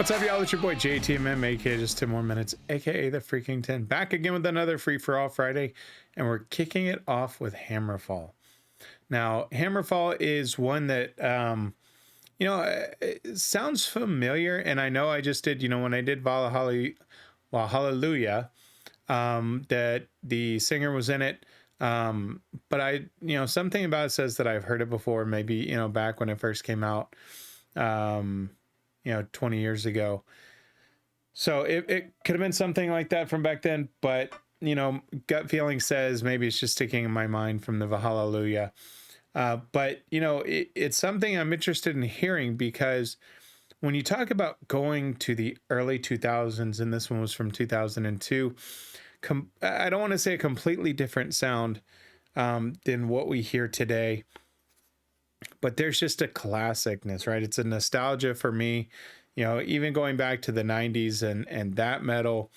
What's up, y'all? It's your boy JTMM, aka Just 10 More Minutes, aka the Freaking 10, back again with another Free for All Friday, and we're kicking it off with Hammerfall. Now, Hammerfall is one that, it sounds familiar, and I know I just did, when I did Hallelujah, that the singer was in it, but I, something about it says that I've heard it before, maybe, back when it first came out, 20 years ago. So it could have been something like that from back then, but, gut feeling says maybe it's just sticking in my mind from the Hallelujah. But, it's something I'm interested in hearing, because when you talk about going to the early 2000s, and this one was from 2002, I don't want to say a completely different sound than what we hear today, but there's just a classicness, right? It's a nostalgia for me, even going back to the 90s and that metal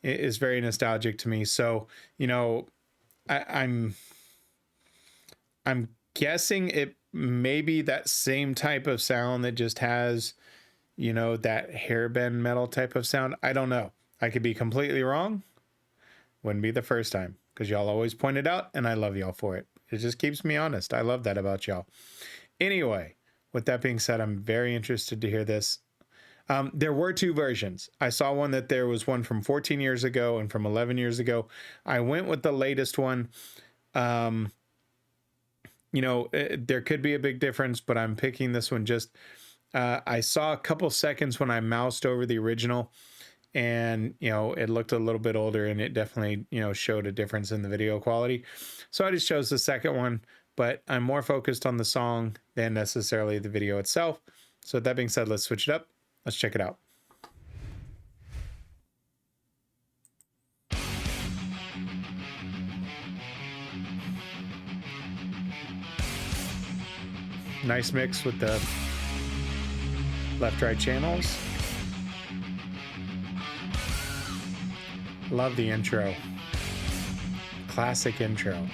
is very nostalgic to me. So, I'm guessing it may be that same type of sound that just has, that hairbend metal type of sound. I don't know. I could be completely wrong. Wouldn't be the first time, because y'all always point it out, and I love y'all for it. It just keeps me honest. I love that about y'all. Anyway, with that being said, I'm very interested to hear this. There were two versions. I saw one that there was one from 14 years ago and from 11 years ago. I went with the latest one. There could be a big difference, but I'm picking this one just, I saw a couple seconds when I moused over the original, and, it looked a little bit older, and it definitely, showed a difference in the video quality. So I just chose the second one, but I'm more focused on the song than necessarily the video itself. So with that being said, let's switch it up. Let's check it out. Nice mix with the left-right channels. Love the intro. Classic intro.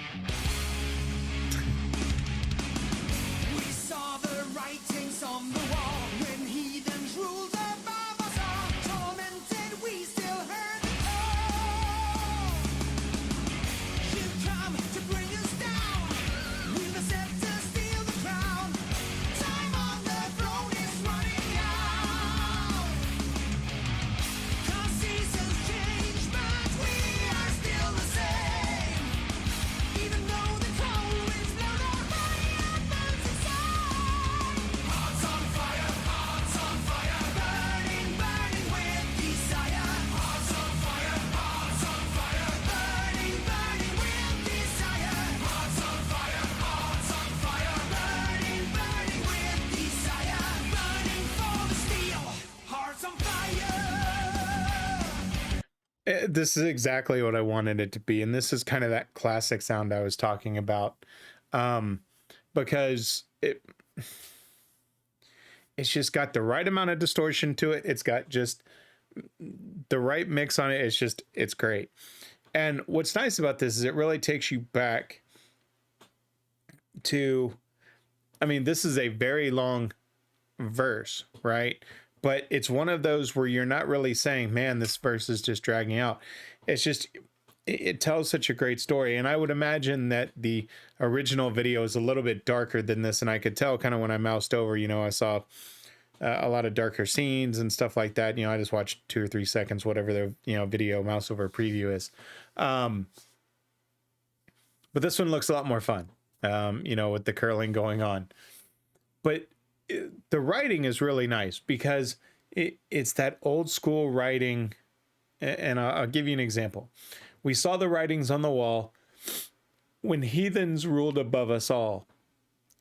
We saw the writings on the wall when heathens ruled above us all. Tormented, we still heard the call. You've come to bring us down. We've a set to steal the crown. Time on the throne is running out. 'Cause seasons change, but we are still the same. Even though the cold winds blow, our fire burns inside. Hearts on fire, burning, burning with desire. Hearts on fire, burning, burning with desire. Hearts on fire, burning, burning with desire. Burning for the steel, hearts on fire. This is exactly what I wanted it to be, and this is kind of that classic sound I was talking about, because it's just got the right amount of distortion to it. It's got just the right mix on it. It's great. And what's nice about this is it really takes you back to, this is a very long verse, right? But it's one of those where you're not really saying, man, this verse is just dragging out. It's just, it tells such a great story. And I would imagine that the original video is a little bit darker than this. And I could tell kind of when I moused over, I saw a lot of darker scenes and stuff like that. I just watched 2 or 3 seconds, whatever the, video mouse over preview is. But this one looks a lot more fun, with the curling going on. But the writing is really nice, because it's that old school writing. And I'll give you an example. We saw the writings on the wall when heathens ruled above us all.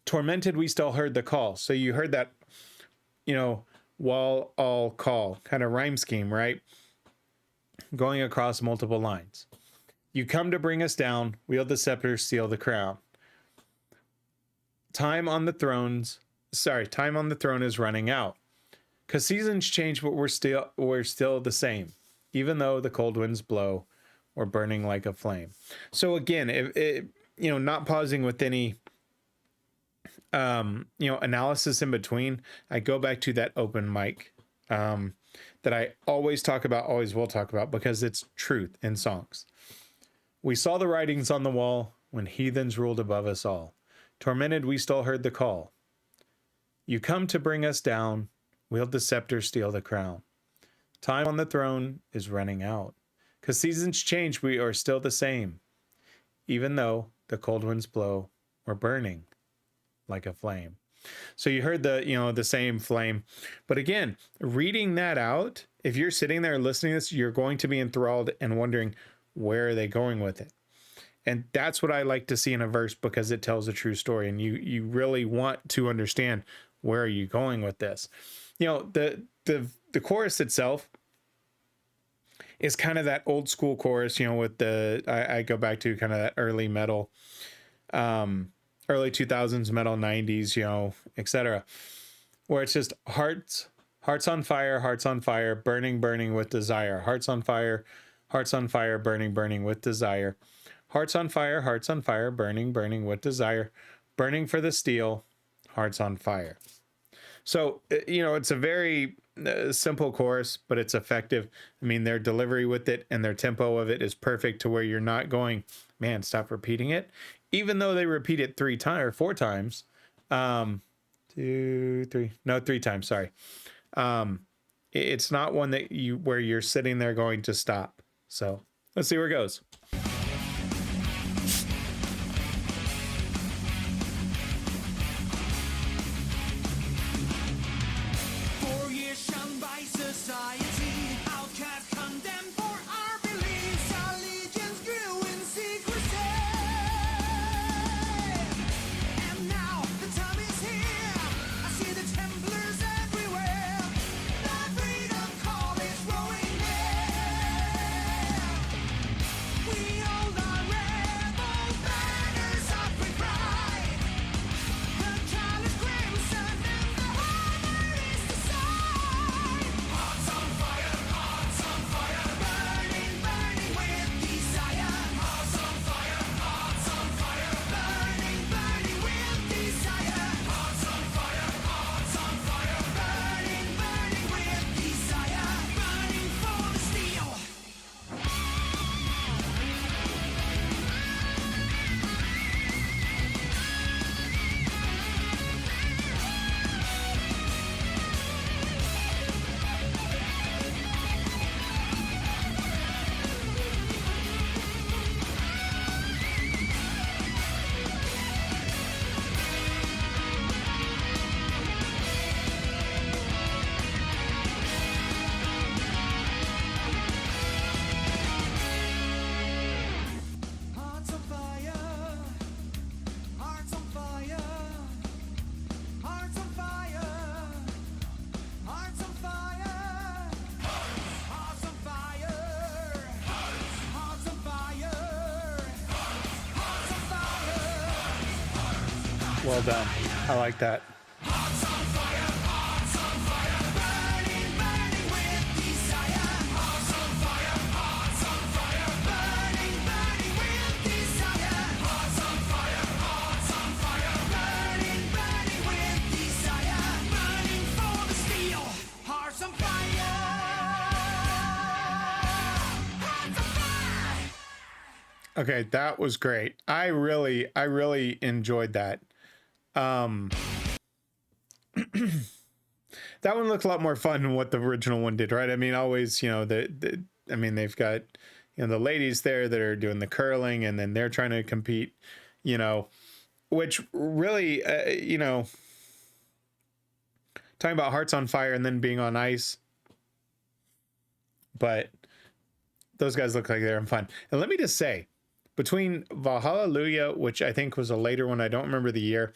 Tormented, we still heard the call. So you heard that, wall all call kind of rhyme scheme, right? Going across multiple lines. You come to bring us down, wield the scepter, seal the crown. Time on the throne is running out. Because seasons change, but we're still the same, even though the cold winds blow, or burning like a flame. So again, not pausing with any analysis in between, I go back to that open mic that I always talk about, always will talk about, because it's truth in songs. We saw the writings on the wall when heathens ruled above us all. Tormented, we still heard the call. You come to bring us down, wield the scepter, steal the crown. Time on the throne is running out. 'Cause seasons change, we are still the same. Even though the cold winds blow, we're burning like a flame. So you heard the same flame. But again, reading that out, if you're sitting there listening to this, you're going to be enthralled and wondering, where are they going with it? And that's what I like to see in a verse, because it tells a true story. And you really want to understand, where are you going with this? The chorus itself is kind of that old school chorus, with I go back to kind of that early metal, early 2000s metal, 90s, etc., where it's just hearts on fire, burning, burning with desire. Hearts on fire, burning, burning with desire. Hearts on fire, burning, burning with desire. Burning for the steel, hearts on fire. So, it's a very simple chorus, but it's effective. I mean, their delivery with it and their tempo of it is perfect, to where you're not going, man, stop repeating it. Even though they repeat it 3 times. 3 times, sorry. It's not one that where you're sitting there going to stop. So let's see where it goes. Well done. I like that. Okay, that was great. I really enjoyed that. That one looked a lot more fun than what the original one did, right? I mean, always, they've got, the ladies there that are doing the curling, and then they're trying to compete, which really, talking about hearts on fire and then being on ice. But those guys look like they're having fun. And let me just say, between Valhalla, which I think was a later one, I don't remember the year,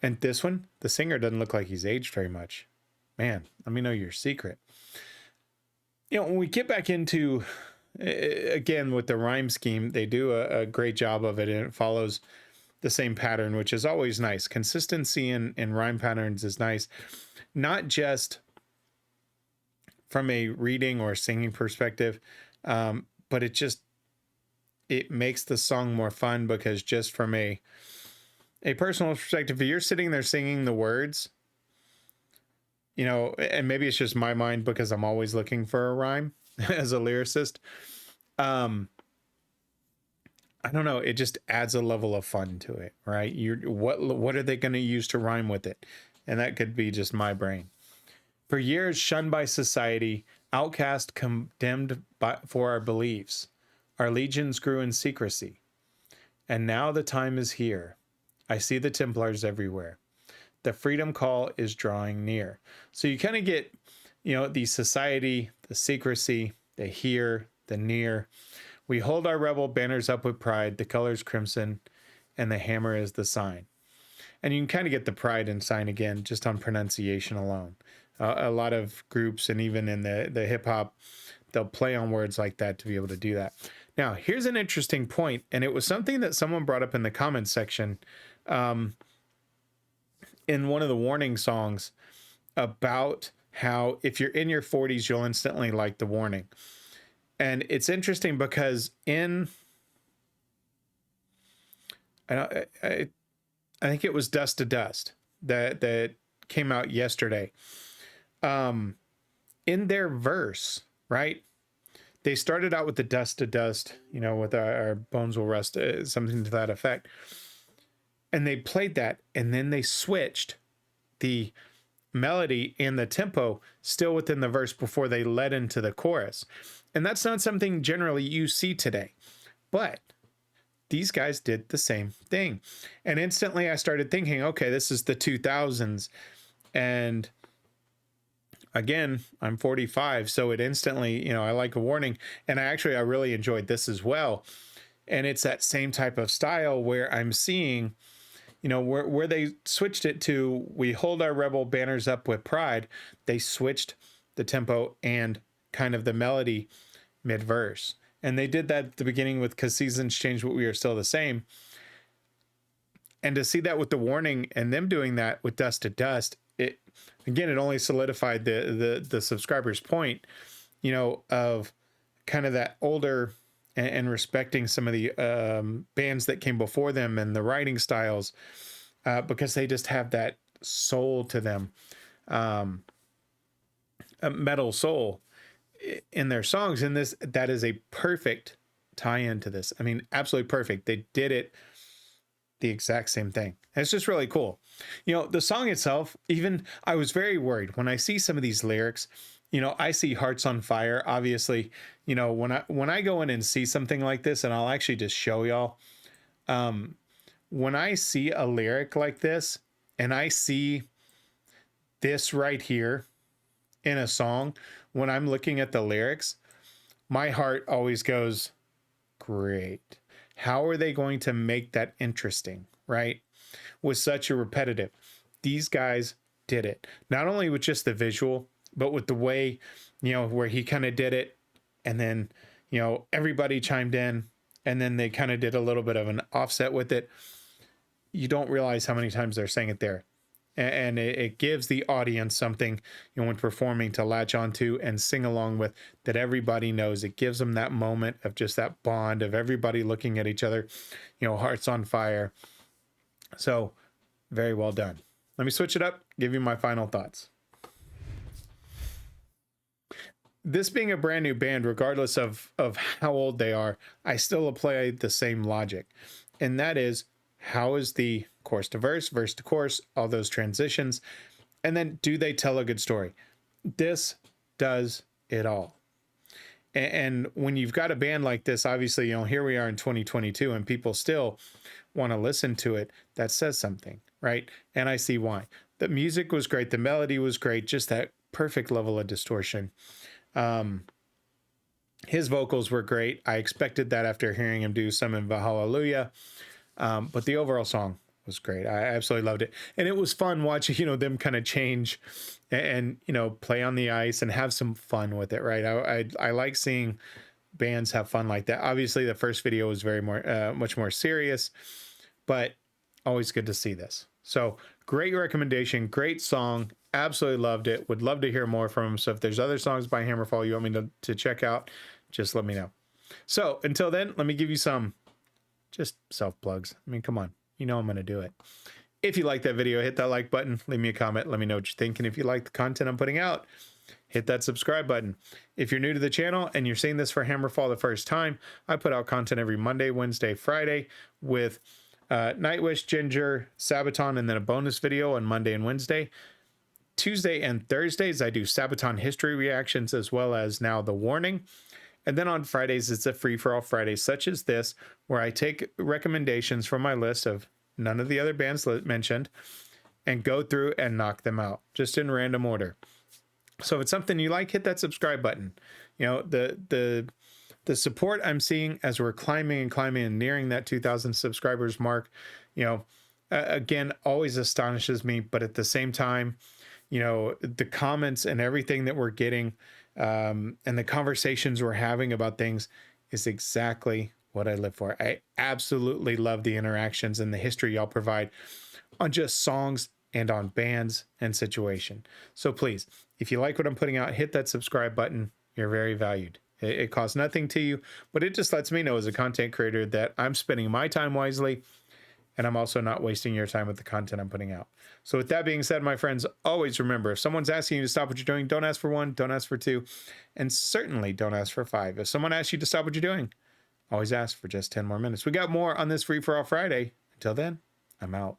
and this one, the singer doesn't look like he's aged very much. Man, let me know your secret. When we get back into, again, with the rhyme scheme, they do a great job of it, and it follows the same pattern, which is always nice. Consistency in rhyme patterns is nice, not just from a reading or singing perspective, but it makes the song more fun, because just from a personal perspective, if you're sitting there singing the words, you know, and maybe it's just my mind because I'm always looking for a rhyme as a lyricist. Um, I don't know. It just adds a level of fun to it, right? What are they going to use to rhyme with it? And that could be just my brain. For years, shunned by society, outcast, condemned for our beliefs, our legions grew in secrecy. And now the time is here. I see the Templars everywhere. The freedom call is drawing near. So you kind of get, you know, the society, the secrecy, the here, the near. We hold our rebel banners up with pride, the colors crimson, and the hammer is the sign. And you can kind of get the pride and sign again just on pronunciation alone. A lot of groups, and even in the hip hop, they'll play on words like that to be able to do that. Now, here's an interesting point, and it was something that someone brought up in the comments section in one of the warning songs about how if you're in your 40s, you'll instantly like the warning. And it's interesting because I think it was Dust to Dust that came out yesterday. In their verse, right? They started out with the dust to dust, you know, with our bones will rust, something to that effect. And they played that, and then they switched the melody and the tempo still within the verse before they led into the chorus. And that's not something generally you see today. But these guys did the same thing. And instantly I started thinking, okay, this is the 2000s. And again, I'm 45, so it instantly, you know, I like a warning. And I really enjoyed this as well. And it's that same type of style where I'm seeing, you know, where they switched it to, we hold our rebel banners up with pride. They switched the tempo and kind of the melody mid-verse. And they did that at the beginning with "'Cause Seasons Change But We Are Still the Same." And to see that with the warning and them doing that with Dust to Dust, it only solidified the subscriber's point, you know, of kind of that older and respecting some of the bands that came before them and the writing styles, because they just have that soul to them, a metal soul in their songs. And that is a perfect tie-in to this. I mean, absolutely perfect. They did it the exact same thing. And it's just really cool. You know, the song itself, even I was very worried when I see some of these lyrics. You know, I see Hearts on Fire. Obviously, you know, when I go in and see something like this, and I'll actually just show y'all, when I see a lyric like this and I see this right here in a song, when I'm looking at the lyrics, my heart always goes, great. How are they going to make that interesting, right? With such a repetitive. These guys did it. Not only with just the visual, but with the way, you know, where he kind of did it, and then, you know, everybody chimed in, and then they kind of did a little bit of an offset with it. You don't realize how many times they're saying it there. And it gives the audience something, you know, when performing to latch onto and sing along with, that everybody knows. It gives them that moment of just that bond of everybody looking at each other, you know, hearts on fire. So very well done. Let me switch it up, give you my final thoughts. This being a brand new band, regardless of how old they are, I still apply the same logic. And that is, how is the chorus to verse to chorus, all those transitions, and then do they tell a good story? This does it all. And when you've got a band like this, obviously, you know, here we are in 2022 and people still want to listen to it. That says something, right? And I see why. The music was great. The melody was great. Just that perfect level of distortion. His vocals were great. I expected that after hearing him do some in Hallelujah. But the overall song was great. I absolutely loved it. And it was fun watching, you know, them kind of change and, you know, play on the ice and have some fun with it, right? I like seeing bands have fun like that. Obviously, the first video was much more serious, but always good to see this. So great recommendation, great song. Absolutely loved it. Would love to hear more from him. So if there's other songs by Hammerfall you want me to check out, just let me know. So until then, let me give you some just self plugs. I mean, come on, you know I'm going to do it. If you like that video, hit that like button, leave me a comment, let me know what you think. And if you like the content I'm putting out, hit that subscribe button. If you're new to the channel and you're seeing this for Hammerfall the first time, I put out content every Monday, Wednesday, Friday with Nightwish, Ginger, Sabaton, and then a bonus video on Monday and Wednesday. Tuesday and Thursdays, I do Sabaton history reactions as well as now the warning. And then on Fridays, it's a free-for-all Friday, such as this, where I take recommendations from my list of none of the other bands mentioned and go through and knock them out, just in random order. So if it's something you like, hit that subscribe button. You know, the support I'm seeing as we're climbing and nearing that 2,000 subscribers mark, you know, again, always astonishes me. But at the same time, you know, the comments and everything that we're getting and the conversations we're having about things is exactly what I live for. I absolutely love the interactions and the history y'all provide on just songs and on bands and situation. So please, if you like what I'm putting out, hit that subscribe button. You're very valued. It costs nothing to you, but it just lets me know as a content creator that I'm spending my time wisely, and I'm also not wasting your time with the content I'm putting out. So with that being said, my friends, always remember, if someone's asking you to stop what you're doing, don't ask for 1, don't ask for 2, and certainly don't ask for 5. If someone asks you to stop what you're doing, always ask for just 10 more minutes. We got more on this Free For All Friday. Until then, I'm out.